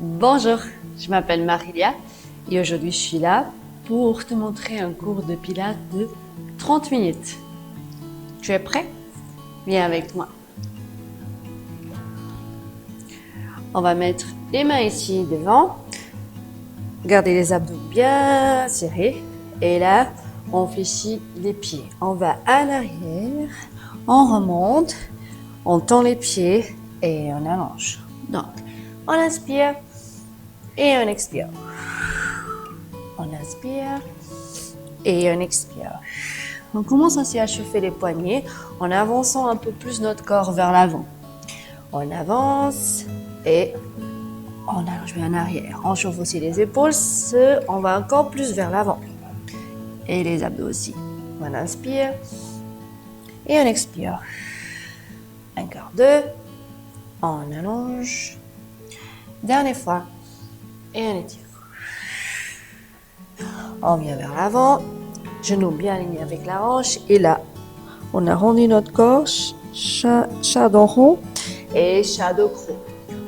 Bonjour, je m'appelle Marilia et aujourd'hui je suis là pour te montrer un cours de pilates de 30 minutes. Tu es prêt? Viens avec moi. On va mettre les mains ici devant, garder les abdos bien serrés et là on fléchit les pieds. On va en arrière, on remonte, on tend les pieds et on allonge. Donc, on inspire et on expire. On inspire et on expire. On commence ainsi à chauffer les poignets en avançant un peu plus notre corps vers l'avant. On avance et on allonge en arrière. On chauffe aussi les épaules, on va encore plus vers l'avant. Et les abdos aussi. On inspire et on expire. Encore deux. On allonge. Dernière fois. Et on étire. On vient vers l'avant. Genoux bien alignés avec la hanche. Et là, on a rendu notre corps. Chat dos rond et chat dos creux.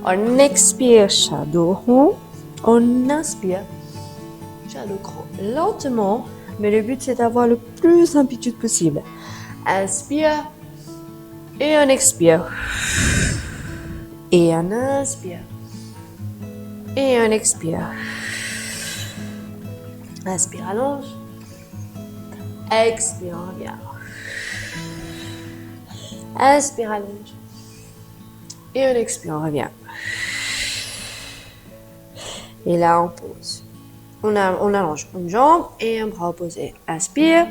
On expire chat dos rond. On inspire chat dos creux. Lentement, mais le but c'est d'avoir le plus d'amplitude possible. Inspire et on expire. Et on inspire. Et on expire. Inspire, allonge. Expire, on revient. Inspire, allonge. Et on expire, on revient. Et là, on pose. On allonge une jambe et un bras opposé. Inspire.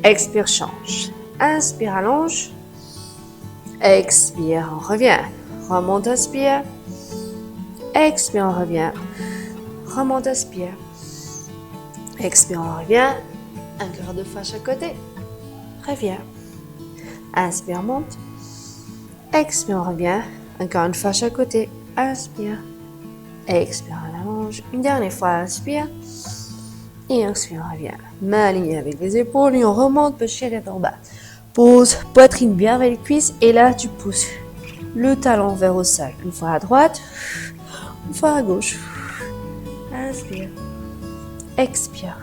Expire, change. Inspire, allonge. Expire, on revient. Remonte, inspire. Expire, on revient. Remonte, inspire. Expire, on revient. Encore deux fois chaque côté. Reviens. Inspire, monte. Expire, on revient. Encore une fois chaque côté. Inspire. Expire, on allonge. Une dernière fois, inspire. Et expire, on revient. Main alignée avec les épaules et on remonte, pencher la tête en bas. Pose, poitrine bien avec les cuisses. Et là, tu pousses le talon vers au sol. Une fois à droite, une fois à gauche. Inspire. Expire.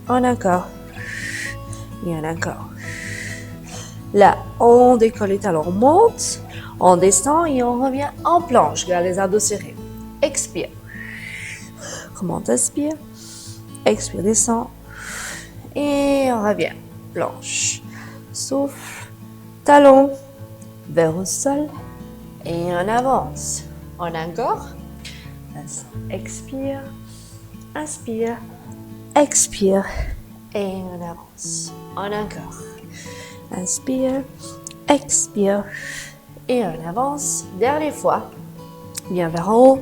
On encore. Et on encore. Là, on décolle les talons, on monte, on descend et on revient en planche. Garde les abdos serrés. Expire. Remonte, inspire. Expire, descend. Et on revient. Planche. Souffle. Talon. Vers au sol. Et on avance. On encore. Expire. Inspire. Expire. Et on avance. On encore. Inspire. Expire. Et on avance. Dernière fois. Viens vers en haut.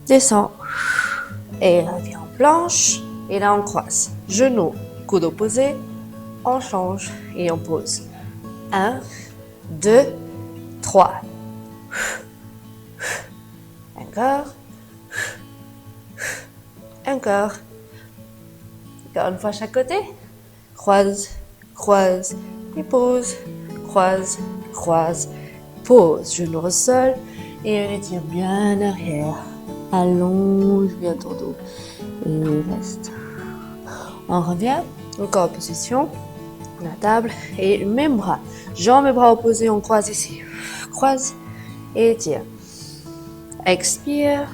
Descend. Et revient en planche. Et là, on croise. Genoux, coude opposé. On change et on pose. 1, 2, 3. Encore. Encore. Encore une fois chaque côté. Croise, croise et pose. Croise, croise, pose. Genou au sol et on étire bien arrière. Allonge bien ton dos et reste. On revient. Encore en position. La table et même bras. Jambes et bras opposés, on croise ici. Croise et étire. Expire.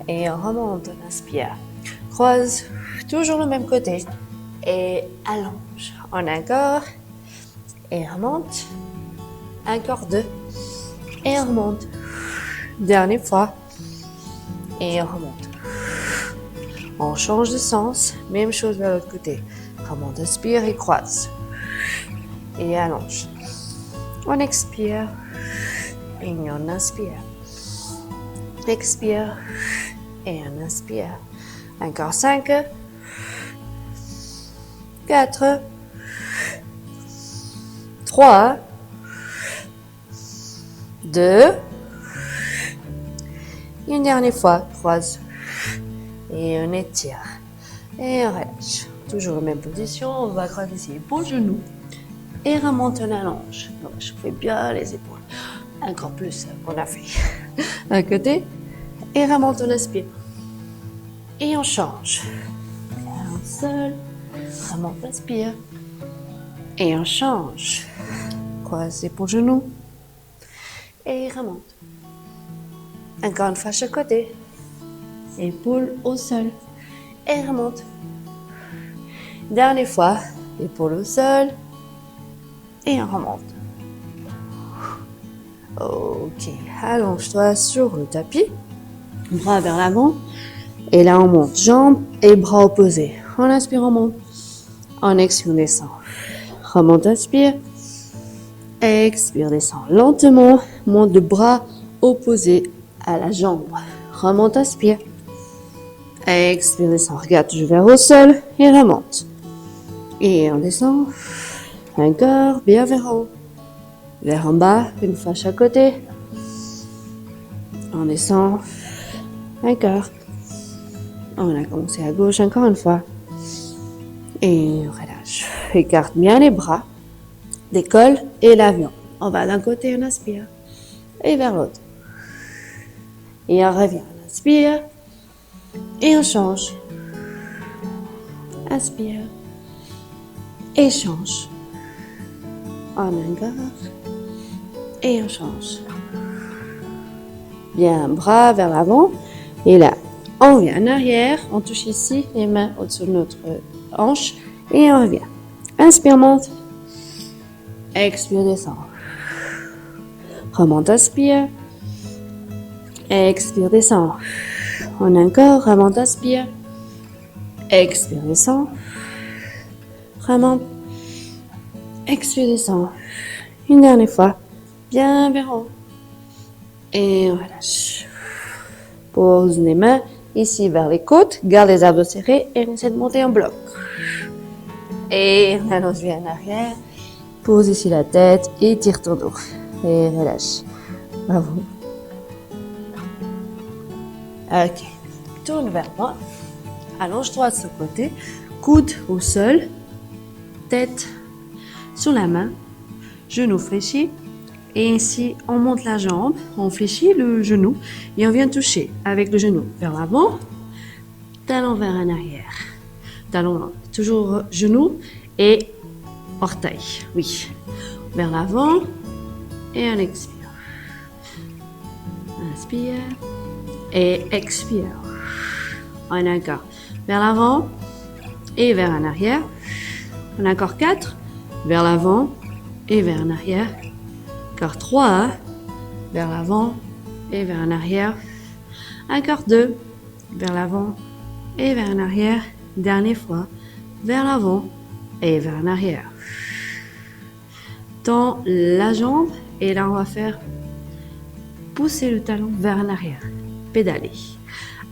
Et on remonte, on inspire. Croise, toujours le même côté. Et allonge. On encore. Et remonte. Encore deux. Et on remonte. Dernière fois. Et on remonte. On change de sens. Même chose de l'autre côté. Remonte, inspire et croise. Et allonge. On expire. Et on inspire. Expire. Et on inspire. Encore 5. 4. 3. 2. Une dernière fois. Croise. Et on étire. Et on relâche. Toujours la même position. On va croiser les épaules, genoux. Et remonte, on allonge. Donc, je fais bien les épaules. Encore plus, on a fait un côté. Et remonte, on inspire. Et on change. Un seul. Remonte, inspire. Et on change. Croisez pour genou. Et remonte. Encore une fois, chaque côté. Épaule au sol. Et remonte. Dernière fois, épaule au sol. Et on remonte. Ok, allonge-toi sur le tapis. Bras vers l'avant. Et là, on monte. Jambes et bras opposés. On inspire, on monte. On expire, on descend. Remonte, inspire. Expire, descend lentement. Monte le bras opposé à la jambe. Remonte, inspire. Expire, descend. Regarde toujours vers au sol et remonte. Et on descend. Encore, bien vers en haut. Vers en bas, une fois chaque côté. On descend. Encore. On a commencé à gauche encore une fois. Et on relâche. Écarte bien les bras. Décolle et l'avion. On va d'un côté, on inspire. Et vers l'autre. Et on revient. On inspire. Et on change. Inspire. Et change. On encore. Et on change. Bien, bras vers l'avant. Et là, on vient en arrière. On touche ici les mains au-dessus de notre hanche. Et on revient. Inspire, monte. Expire, descend. Remonte, inspire. Expire, descend. On a encore. Remonte, inspire. Expire, descend. Remonte. Expire, descend. Une dernière fois. Bien vers haut. Et on relâche. Pose les mains ici vers les côtes. Garde les abdos serrés et on essaie de monter en bloc. Et on allonge bien en arrière. Pose ici la tête et tire ton dos. Et relâche. Bravo. Ok. Tourne vers moi. Allonge-toi de ce côté. Coude au sol. Tête sur la main. Genou fléchi. Et ici, on monte la jambe. On fléchit le genou. Et on vient toucher avec le genou vers l'avant. Talon vers en arrière. Talon, toujours genou et orteil. Oui. Vers l'avant. Et on expire. Inspire. Et expire. On a encore vers l'avant et vers en arrière. On a encore 4. Vers l'avant et vers en arrière. Encore 3. Vers l'avant et vers en arrière. Encore 2. Vers l'avant et vers en arrière. Dernière fois. Vers l'avant et vers en arrière. Tends la jambe et là on va faire pousser le talon vers en arrière. Pédaler.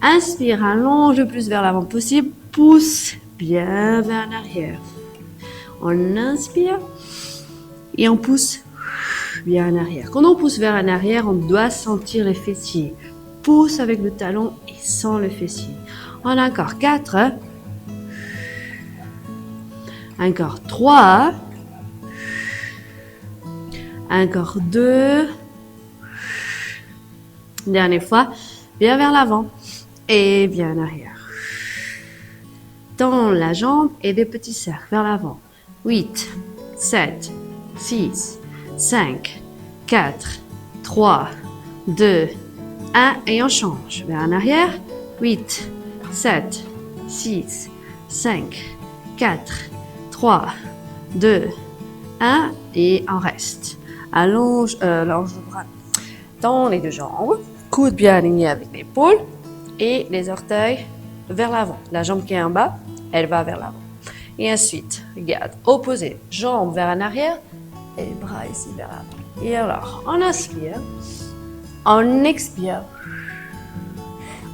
Inspire, allonge le plus vers l'avant possible. Pousse bien vers en arrière. On inspire et on pousse bien en arrière. Quand on pousse vers en arrière, on doit sentir les fessiers. Pousse avec le talon et sens le fessier. On a encore 4. Encore 3. Encore 2. Dernière fois, bien vers l'avant et bien en arrière. Tends la jambe et des petits cercles vers l'avant. 8, 7, 6, 5, 4, 3, 2, 1 et on change. Vers en arrière. 8, 7, 6, 5, 4, 3, 2, 1 et on reste. Allonge le bras. Tends les deux jambes. Coude bien aligné avec l'épaule et les orteils vers l'avant. La jambe qui est en bas, elle va vers l'avant. Et ensuite, regarde, opposé, jambes vers en arrière et les bras ici vers l'avant. Et alors, on inspire, on expire,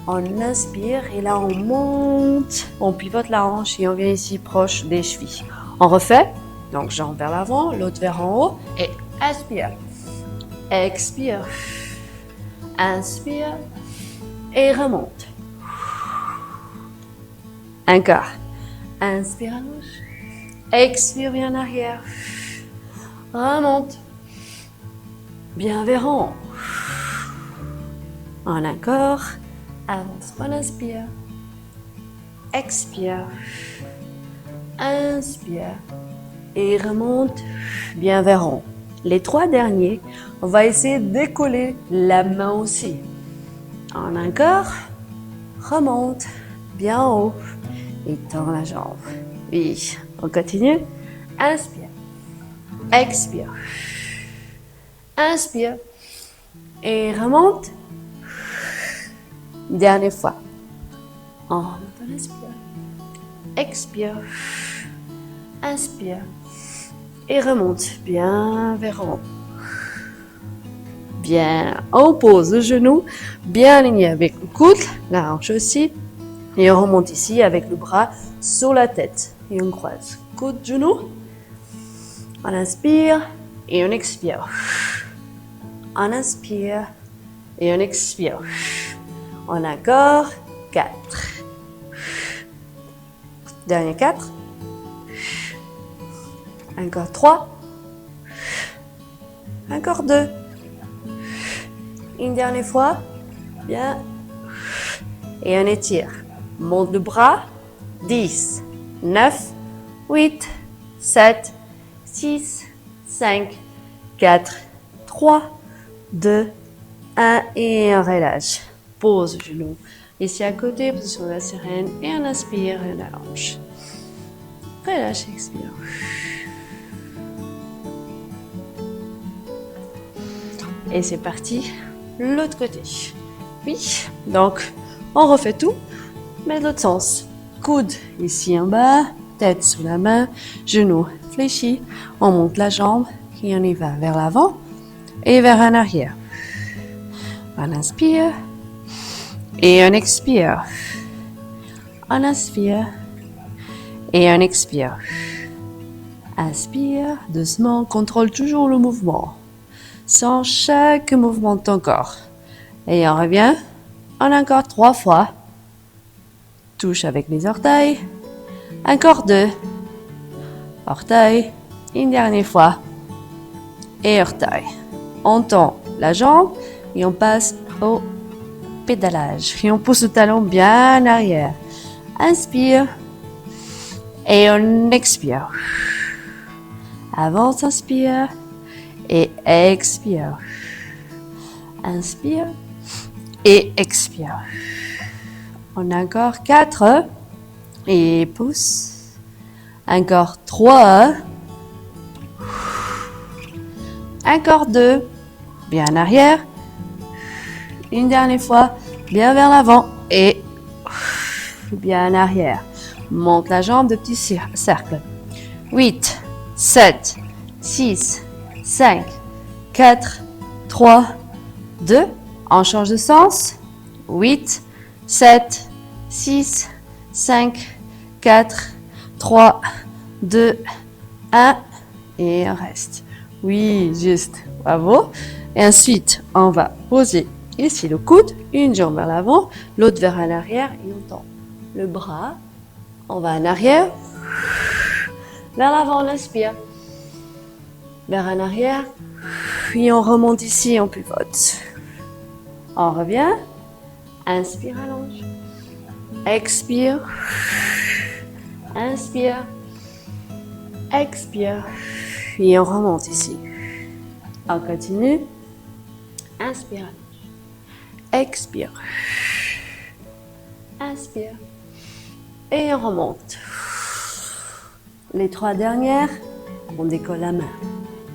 on inspire et là on monte, on pivote la hanche et on vient ici proche des chevilles. On refait, donc jambes vers l'avant, l'autre vers en haut et inspire, expire, inspire et remonte. Encore. Inspire à gauche. Expire bien en arrière. Remonte. bien vers en haut. Encore. Avance, on inspire. Expire. Inspire. Et remonte bien vers en haut. Les 3 derniers, on va essayer de décoller la main aussi. Encore. Remonte bien en haut. Et tend la jambe. Oui, on continue. Inspire. Expire. Inspire. Et remonte. Dernière fois. On inspire. Expire. Inspire. Et remonte bien vers en haut. Bien, on pose le genou, bien aligné avec le coude, la hanche aussi. Et on remonte ici avec le bras sur la tête. Et on croise coude, genou. On inspire et on expire. On inspire et on expire. On a encore 4. Dernier 4. Encore 3. Encore 2. Une dernière fois. Bien. Et on étire. Monte le bras. 10, 9, 8, 7, 6, 5, 4, 3, 2, 1 et on relâche. Pose le genou. Ici à côté, position de la sirène et on inspire et on allonge. Relâche, expire. Et c'est parti, l'autre côté. Oui, donc on refait tout, mais de l'autre sens. Coude ici en bas, tête sous la main, genou fléchi. On monte la jambe et on y va vers l'avant et vers en arrière. On inspire et on expire. On inspire et on expire. Inspire, doucement, contrôle toujours le mouvement. Sans chaque mouvement de ton corps. Et on revient. On a encore 3 fois. Touche avec les orteils. Encore 2. Orteil. Une dernière fois. Et orteil. On tend la jambe et on passe au pédalage. Et on pousse le talon bien en arrière. Inspire. Et on expire. Avance, inspire. Et expire. Inspire. Et expire. On a encore 4. Et pousse. Encore 3. Encore 2. Bien en arrière. Une dernière fois. Bien vers l'avant. Et bien en arrière. Monte la jambe de petit cercle. 8, 7, 6, 5, 4, 3, 2. On change de sens. 8, 7, 6, 5, 4, 3, 2, 1. Et on reste. Oui, juste. Bravo. Et ensuite, on va poser ici le coude. Une jambe vers l'avant, l'autre vers l'arrière. Et on tend le bras. On va en arrière. Vers l'avant, on inspire. Vers en arrière. Puis on remonte ici, on pivote. On revient. Inspire, allonge. Expire. Inspire. Expire. Puis on remonte ici. On continue. Inspire, allonge. Expire. Inspire. Et on remonte. Les 3 dernières, on décolle la main.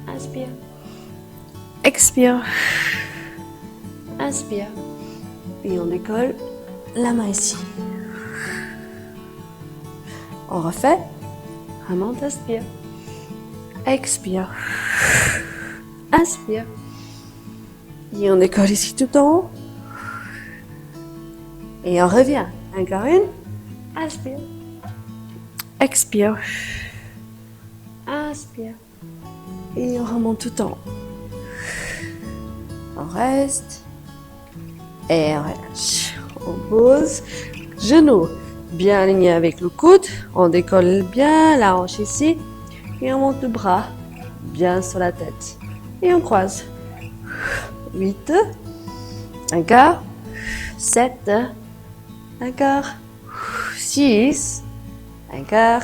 Inspire. Expire. Inspire. Et on décolle la main ici. On refait. Remonte, inspire. Expire. Inspire. Et on décolle ici tout en haut. Et on revient. Encore une. Inspire. Expire. Inspire. Et on remonte tout en haut. On reste. Et on relâche. On pose. Genoux bien alignés avec le coude. On décolle bien la hanche ici. Et on monte le bras bien sur la tête. Et on croise. 8. Encore. 7. Encore. 6. Encore.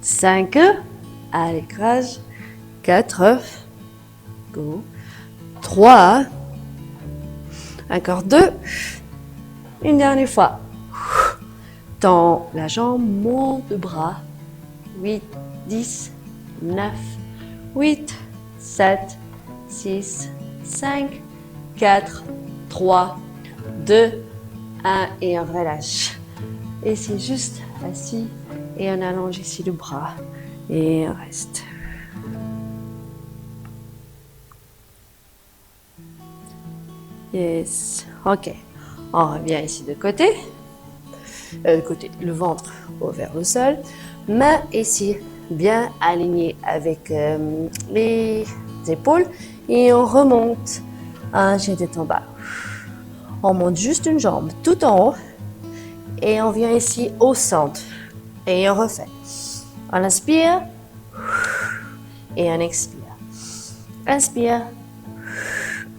5. À l'écrase. 4. Go. 3. Encore 2. Une dernière fois. Tends la jambe, monte le bras. 8, 10, 9, 8, 7, 6, 5, 4, 3, 2, 1 et on relâche. Et c'est juste assis et on allonge ici le bras et on reste. Yes, ok. On revient ici de côté. Le ventre vers le sol. Main ici bien alignée avec les épaules et on remonte un pied tête en bas. On monte juste une jambe tout en haut et on vient ici au centre et on refait. On inspire et on expire. Inspire,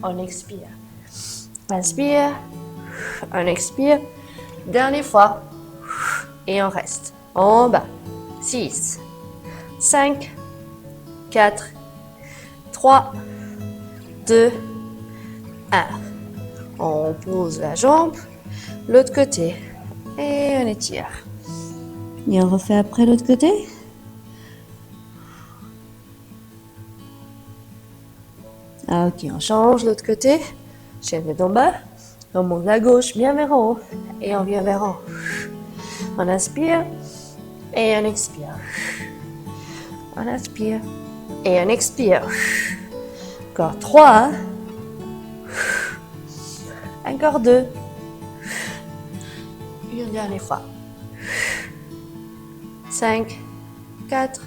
on expire. Inspire, on expire. Dernière fois et on reste en bas. 6, 5, 4, 3, 2, 1. On pose la jambe, l'autre côté et on étire. Et on refait après l'autre côté. Ah, ok, on change l'autre côté. Chaîne d'en bas. On monte la gauche bien vers en haut et on vient vers en haut. On inspire et on expire. On inspire et on expire. Encore 3. Encore 2. Une dernière fois. 5, 4,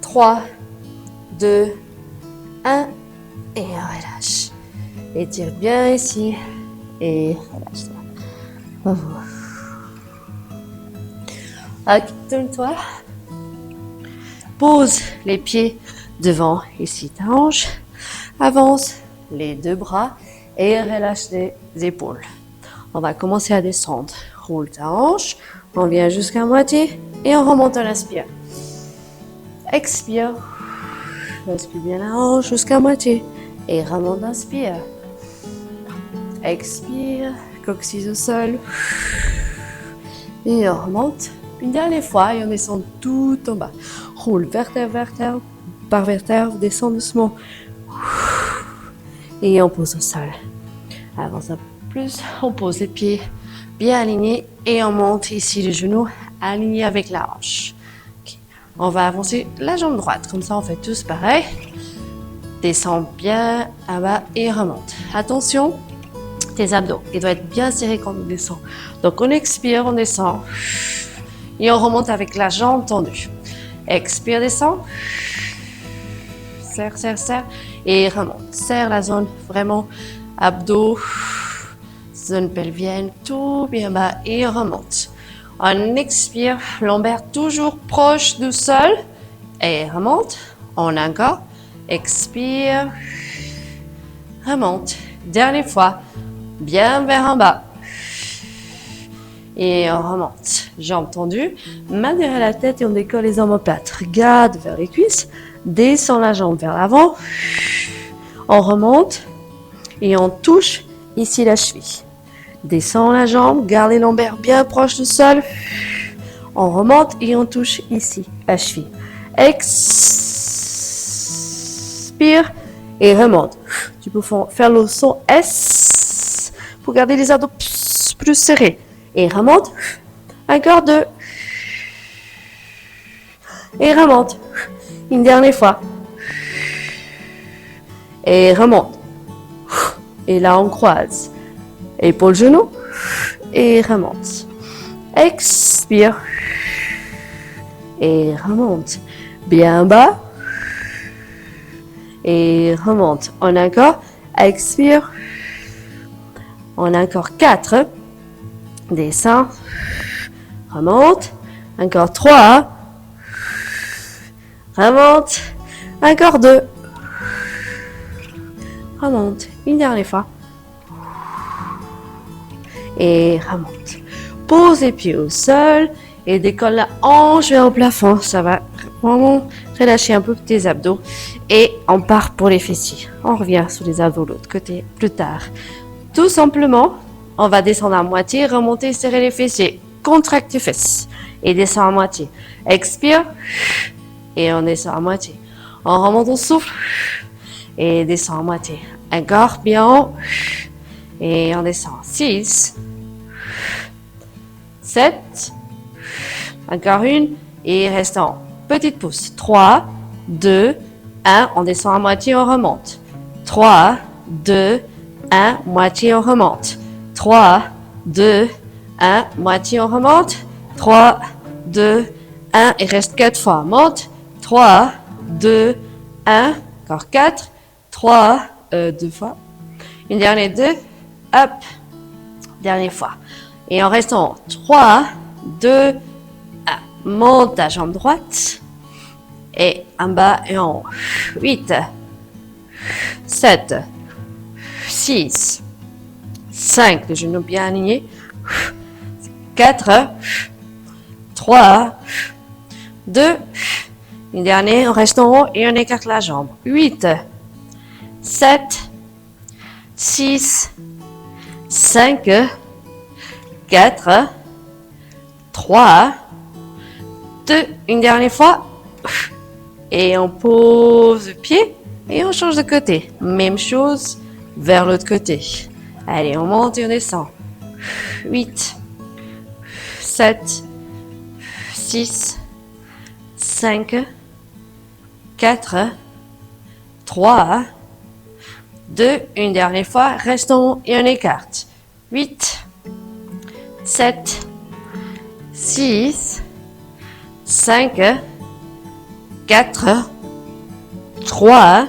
3, 2, 1 et on relâche. Étire bien ici et relâche-toi. Ok, tourne-toi. Pose les pieds devant ici ta hanche. Avance les deux bras et relâche les épaules. On va commencer à descendre. Roule ta hanche. On vient jusqu'à moitié et on remonte, on inspire. Expire. Inspire bien la hanche jusqu'à moitié et remonte, inspire. Expire, coccyx au sol. Et on remonte une dernière fois et on descend tout en bas. Roule vertèbre, vertèbre, par vertèbre, descend doucement. Et on pose au sol. Avance un peu plus, on pose les pieds bien alignés et on monte ici les genoux alignés avec la hanche. Okay. On va avancer la jambe droite, comme ça on fait tous pareil. Descend bien en bas et remonte. Attention, tes abdos, ils doivent être bien serrés quand on descend. Donc on expire, on descend et on remonte avec la jambe tendue. Expire, descend. Serre, serre, serre et remonte. Serre la zone vraiment abdos, zone pelvienne, tout bien bas et remonte. On expire, lombaire toujours proche du sol et remonte. On a encore. Expire, remonte. Dernière fois, bien vers en bas. Et on remonte. Jambes tendues, main derrière la tête et on décolle les omoplates. Regarde vers les cuisses, descend la jambe vers l'avant. On remonte et on touche ici la cheville. Descend la jambe, garde les lombaires bien proches du sol. On remonte et on touche ici la cheville. Expire et remonte. Tu peux faire le son S pour garder les abdos plus serrés. Et remonte. Encore 2. Et remonte. Une dernière fois. Et remonte. Et là, on croise. Épaule, genou. Et remonte. Expire. Et remonte. Bien bas. Et remonte. On a encore. Expire. On a encore 4. Descend. Remonte. Encore 3. Remonte. Encore 2. remonte. Une dernière fois. Et remonte. Pose les pieds au sol et décolle la hanche vers le plafond. Ça va vraiment relâcher un peu tes abdos. Et on part pour les fessiers. On revient sur les abdos de l'autre côté plus tard. Tout simplement, on va descendre à moitié, remonter, serrer les fessiers. Contracte tes fesses et descend à moitié. Expire et on descend à moitié. On remonte au souffle et descend à moitié. Encore bien haut et on descend. 6, 7, encore une et restons. Petite pousse. 3, 2, 1, on descend à moitié, on remonte. 3, 2, 1, moitié, on remonte. 3, 2, 1, moitié, on remonte. 3, 2, 1, il reste 4 fois. Monte. 3, 2, 1, encore 4. 3, 2 fois. Une dernière 2. Hop. Dernière fois. Et en restant 3, 2, 1. Monte ta jambe droite. Et en bas et en haut. 8, 7, 6, 5, les genoux bien alignés. 4, 3, 2, une dernière, on reste en haut et on écarte la jambe. 8, 7, 6, 5, 4, 3, 2, une dernière fois. Et on pose le pied et on change de côté. Même chose vers l'autre côté. Allez, on monte et on descend. 8, 7, 6, 5, 4, 3, 2, une dernière fois. Restons et on écarte. 8, 7, 6, 5, 4, 3,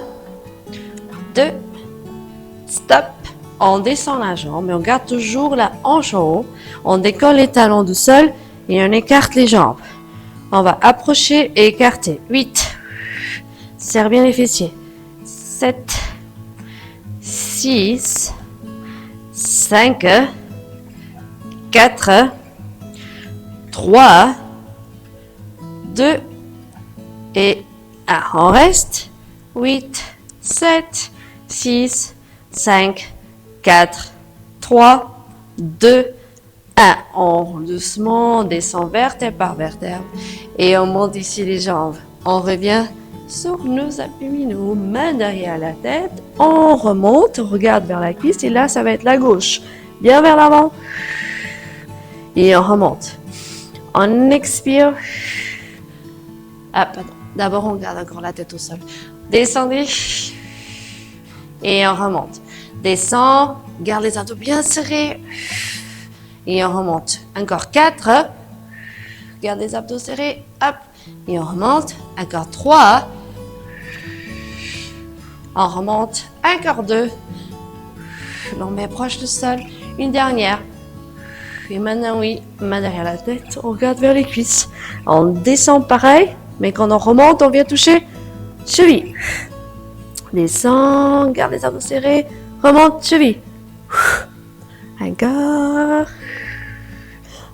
2, stop. On descend la jambe et on garde toujours la hanche en haut. On décolle les talons du sol et on écarte les jambes. On va approcher et écarter. 8. Serre bien les fessiers. 7, 6, 5, 4, 3, 2, et 1. On reste. 8, 7, 6, 5, 4, 3, 2, 1. On doucement descend vertèbre par vertèbre et on monte ici les jambes. On revient sur nos abdominaux, main derrière la tête. On remonte, on regarde vers la cuisse et là ça va être la gauche. Bien vers l'avant. Et on remonte. On expire. Ah, pardon. D'abord, on garde encore la tête au sol. Descendez. Et on remonte. Descend. Garde les abdos bien serrés. Et on remonte. Encore 4. Garde les abdos serrés. Hop. Et on remonte. Encore 3. On remonte. Encore 2. On met proche du sol. Une dernière. Et maintenant, oui, main derrière la tête. On regarde vers les cuisses. On descend pareil. Mais quand on remonte, on vient toucher cheville. Descend, garde les abdos serrés. Remonte, cheville. Encore.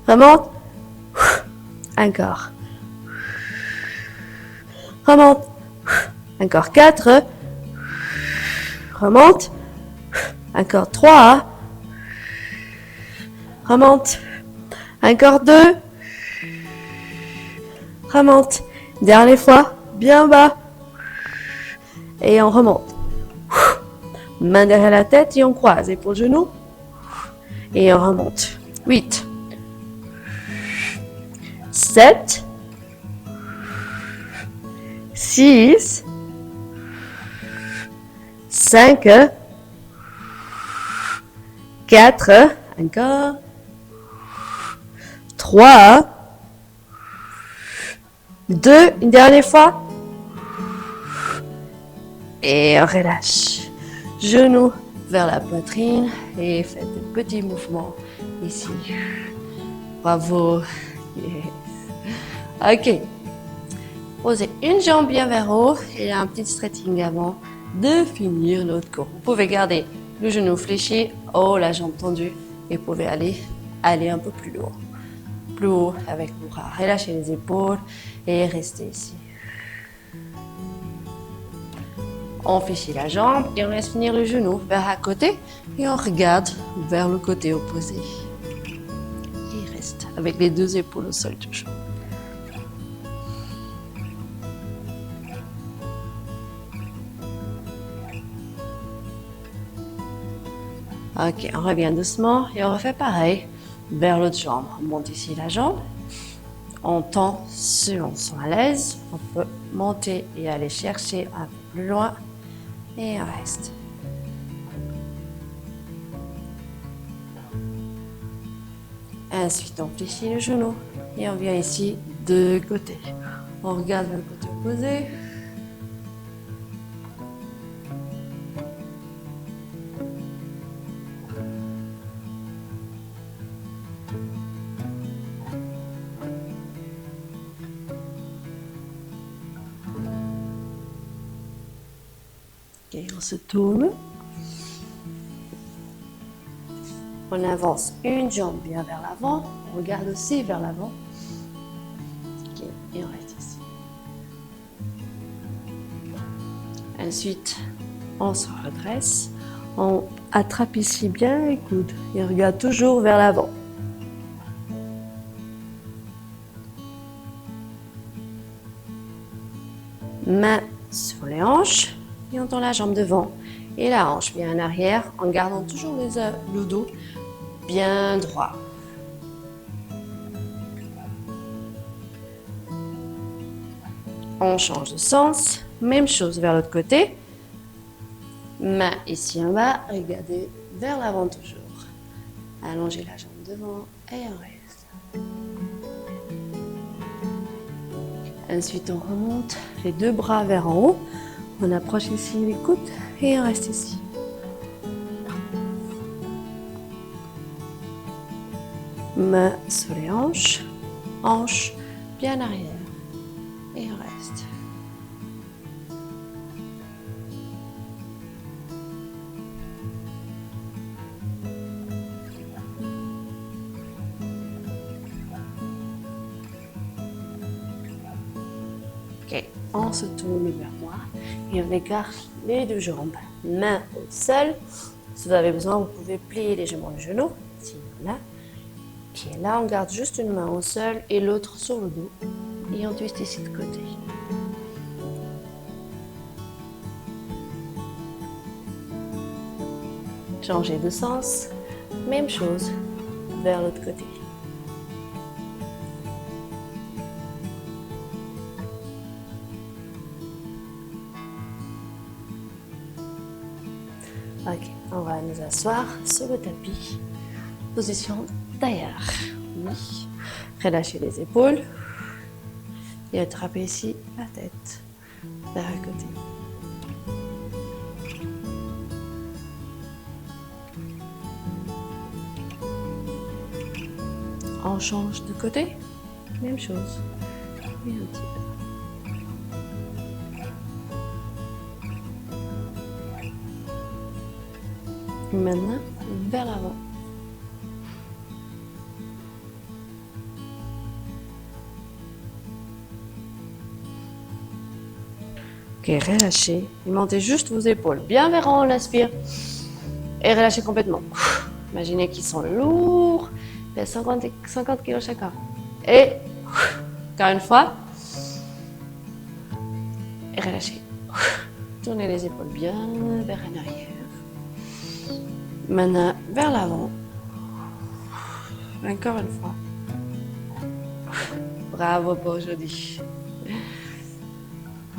Remonte. Encore. Remonte. Encore 4. Remonte. Encore 3. Remonte. Encore 2. Remonte. Dernière fois, bien bas. Et on remonte. Main derrière la tête et on croise. Épaules, genoux. Et on remonte. 8. 7. 6. 5. 4. Encore. 3. 2, une dernière fois. Et on relâche. Genoux vers la poitrine et faites des petits mouvements ici. Bravo. Yes. Ok. Posez une jambe bien vers haut et un petit stretching avant de finir notre cours. Vous pouvez garder le genou fléchi, la jambe tendue et vous pouvez aller un peu plus lourd. Plus haut avec vos bras. Relâchez les épaules et restez ici. On fléchit la jambe et on laisse finir le genou vers un côté et on regarde vers le côté opposé. Et reste avec les deux épaules au sol toujours. Ok, on revient doucement et on refait pareil vers l'autre jambe. On monte ici la jambe. On tend si on se sent à l'aise. On peut monter et aller chercher un peu plus loin. Et on reste. Ensuite, on fléchit le genou et on vient ici de côté. On regarde vers le côté opposé. Et on se tourne. On avance une jambe bien vers l'avant. On regarde aussi vers l'avant. Okay. Et on reste ici. Ensuite, on se redresse. On attrape ici bien les coudes. Et on regarde toujours vers l'avant. Main sur les hanches. Et on tend la jambe devant et la hanche bien en arrière en gardant toujours le dos bien droit. On change de sens, même chose vers l'autre côté. Main ici en bas, regardez vers l'avant toujours. Allongez la jambe devant et on reste. Ensuite, on remonte les deux bras vers en haut. On approche ici les coudes et on reste ici. Main sur les hanches, hanches bien arrière et on reste. Ok, on se tourne vers moi et on écarte les deux jambes. Main au sol. Si vous avez besoin, vous pouvez plier légèrement le genou, s'il y en a. Ok, là on garde juste une main au sol et l'autre sur le dos. Et on twiste ici de côté. Changez de sens. Même chose vers l'autre côté. Ok, on va nous asseoir sur le tapis. Position tailleur. Oui. Relâchez les épaules. Et attrapez ici la tête vers un côté. On change de côté. Même chose. Et un petit peu. Maintenant, vers l'avant. Ok, relâchez. Et montez juste vos épaules bien vers en haut, on inspire. Et relâchez complètement. Imaginez qu'ils sont lourds. Fait 50 kg chacun. Et encore une fois. Et relâchez. Tournez les épaules bien vers en arrière. Maintenant, vers l'avant. Encore une fois. Bravo pour aujourd'hui.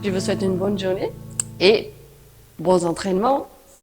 Je vous souhaite une bonne journée et bons entraînements.